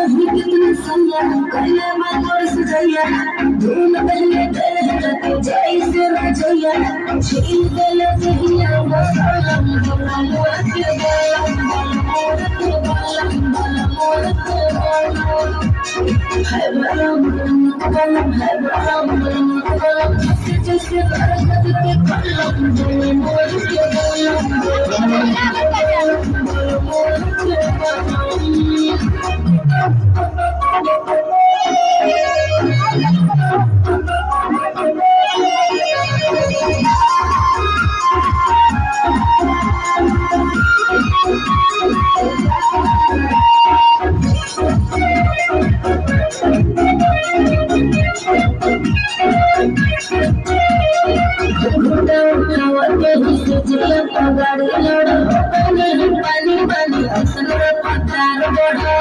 कितने सैया करिया मैं तोर सजैया धूम पहले तेरे जैसे रजैया छीन के ले जहिया मसाला मोर के बालम मोर के बालम मोर के बालम है बलम कलम है बलम कलम जैसे बरगद के कलम मोर के बालम मोर के बालम गाड़ी लड़ पानी पानी असन पतार बढ़ा